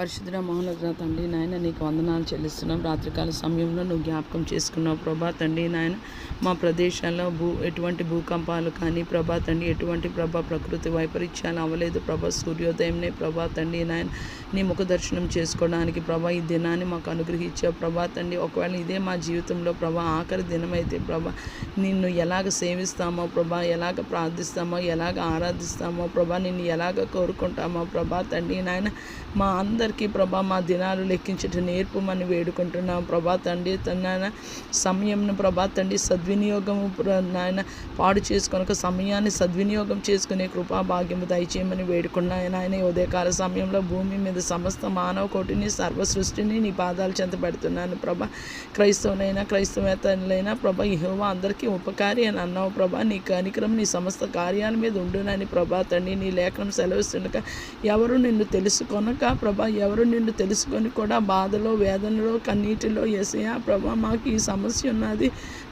పరిశుద్ధ మహోన్నత తండ్రి నాయన నీకు వందనాలు చెల్లిస్తున్నాం. రాత్రికాల సమయంలో నువ్వు జ్ఞాపకం చేసుకున్నావు ప్రభా తండ్రి నాయన. మా ప్రదేశాల్లో ఎటువంటి భూకంపాలు కానీ ప్రభా తండ్రి ఎటువంటి ప్రకృతి వైపరీత్యాలు అవ్వలేదు ప్రభా. సూర్యోదయంనే ప్రభా తండ్రి నాయన నీ ముఖ దర్శనం చేసుకోవడానికి ప్రభా ఈ దినాన్ని మాకు అనుగ్రహించావు ప్రభా తండ్రి. ఒకవేళ ఇదే మా జీవితంలో ప్రభా ఆఖరి దినమైతే ప్రభా నిన్ను ఎలాగ సేవిస్తామో ప్రభా, ఎలాగ ప్రార్థిస్తామో, ఎలాగ ఆరాధిస్తామో ప్రభా, నిన్ను ఎలాగ కోరుకుంటామో ప్రభా తండ్రి నాయన. మా అందరికీ ప్రభా మా దినాలు లెక్కించట నేర్పమని వేడుకుంటున్నాం ప్రభా తండ్రి. నాయన సమయంను ప్రభా తండ్రి సద్వినియోగము నాయన పాడు చేసుకొనక సమయాన్ని సద్వినియోగం చేసుకునే కృపా భాగ్యము దయచేయమని వేడుకున్నాను నాయన. ఉదయకాల సమయంలో భూమి మీద సమస్త మానవ కోటిని సర్వ సృష్టిని నీ పాదాలు చెంత పెడుతున్నాను ప్రభా. క్రైస్తవేతరులైనా ప్రభా యెహోవా అందరికీ ఉపకారి అని అన్నావు ప్రభా. నీ కనికరం నీ సమస్త కార్యాల మీద ఉండునని ప్రభా తండ్రి నీ లేఖనం సెలవిస్తుండగా ఎవరు నిన్ను తెలుసుకొనక ప్రభా, ఎవరు నిన్ను తెలుసుకొని కూడా బాధలో వేదనలో కన్నీటిలో యేసయ్యా ప్రభా మాకు ఈ సమస్య ఉన్నది,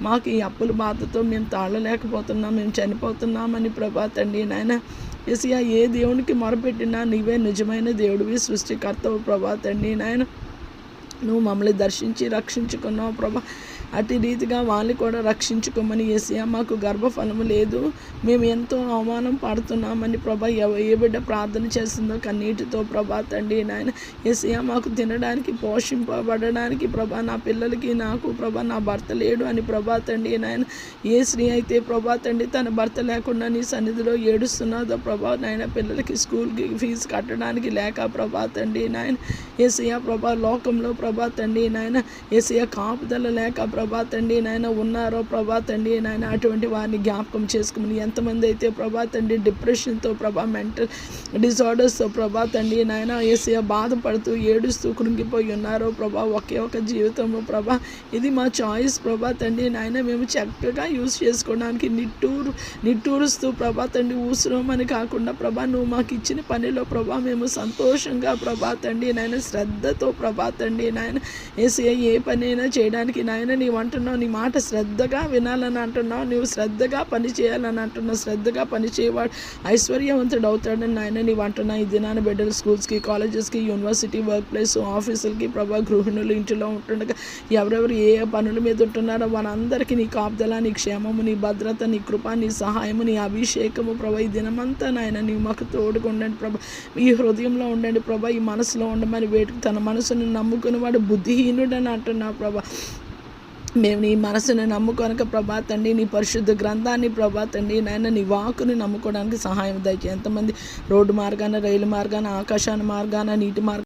మాకు ఈ అప్పుల బాధతో మేము తాళలేకపోతున్నాం, మేము చనిపోతున్నామని ప్రభా తండ్రి నాయన. యేసయ్యా ఏ దేవునికి మొరపెట్టినా నీవే నిజమైన దేవుడివి, సృష్టికర్తవు ప్రభా తండ్రి నాయన. నువ్వు మమ్మల్ని దర్శించి రక్షించుకున్నావు ప్రభా. అటు రీతిగా వాళ్ళని కూడా రక్షించుకోమని యేసయ్యా. మాకు గర్భఫలము లేదు, మేము ఎంతో అవమానం పడుతున్నామని ప్రభా ఏ బిడ్డ ప్రార్థన చేస్తుందో కన్నీటితో ప్రభా తండ్రి నాయన. యేసయ్యా మాకు తినడానికి పోషింపబడడానికి ప్రభా నా పిల్లలకి నాకు ప్రభా నా భర్త లేడు అని ప్రభా తండ్రి నాయన. ఏ స్త్రీ అయితే ప్రభా తండ్రి తన భర్త లేకుండా నీ సన్నిధిలో ఏడుస్తున్నదో ప్రభా నాయన, పిల్లలకి స్కూల్కి ఫీజు కట్టడానికి లేక ప్రభా తండ్రి నాయన. యేసయ్యా ప్రభా లోకంలో ప్రభా తండ్రి నాయన యేసయ్యా కాపుదల లేక ప్రభా తండ్రి నాయన ఉన్నారో ప్రభా తండ్రి నాయన, అటువంటి వారిని జ్ఞాపకం చేసుకోమని. ఎంతమంది అయితే ప్రభా తండ్రి డిప్రెషన్తో ప్రభా మెంటల్ డిజార్డర్స్తో ప్రభా తండ్రి నాయన యేసయ్యా బాధపడుతూ ఏడుస్తూ కృంగిపోయి ఉన్నారో ప్రభా. ఒకే ఒక జీవితము ప్రభా, ఇది మా చాయిస్ ప్రభా తండ్రి నాయన. మేము చక్కగా యూజ్ చేసుకోవడానికి నిట్టూరుస్తూ ప్రభా తండ్రి ఊసురోమని కాకుండా ప్రభా నువ్వు మాకు ఇచ్చిన పనిలో ప్రభా మేము సంతోషంగా ప్రభా తండ్రి నాయన శ్రద్ధతో ప్రభా తండ్రి నాయన యేసయ్యా ఏ పనైనా చేయడానికి నాయన నీవు అంటున్నావు, నీ మాట శ్రద్ధగా వినాలని అంటున్నావు, నువ్వు శ్రద్ధగా పని చేయాలని అంటున్నావు. శ్రద్ధగా పని చేయవాడు ఐశ్వర్యవంతుడు అవుతాడని నాయన నీవు అంటున్నావు. ఈ దినాన బిడ్డలు స్కూల్స్కి, కాలేజెస్కి, యూనివర్సిటీ, వర్క్ ప్లేస్, ఆఫీసులకి ప్రభా గృహిణులు ఇంటిలో ఉంటుండగా ఎవరెవరు ఏ పనుల మీద ఉంటున్నారో వారందరికీ నీ కాపుదల, నీ క్షేమము, నీ భద్రత, నీ కృప, నీ సహాయము, నీ అభిషేకము ప్రభా ఈ దినమంతా నాయన నీవు మాకు తోడుగా ఉండండి ప్రభా. ఈ హృదయంలో ఉండండి ప్రభా, ఈ మనసులో ఉండమని వేటుకు తన మనసును నమ్ముకుని వాడు బుద్ధిహీనుడని అంటున్నావు ప్రభా. మేము నీ మనసుని నమ్ముకొనక ప్రభా తండ్రి నీ పరిశుద్ధ గ్రంథాన్ని ప్రభా తండ్రి నాయన నీ వాక్కుని నమ్ముకోవడానికి సహాయం దయచేయి. ఎంతమంది రోడ్డు మార్గాన, రైలు మార్గాన, ఆకాశాన మార్గాన, నీటి మార్గాన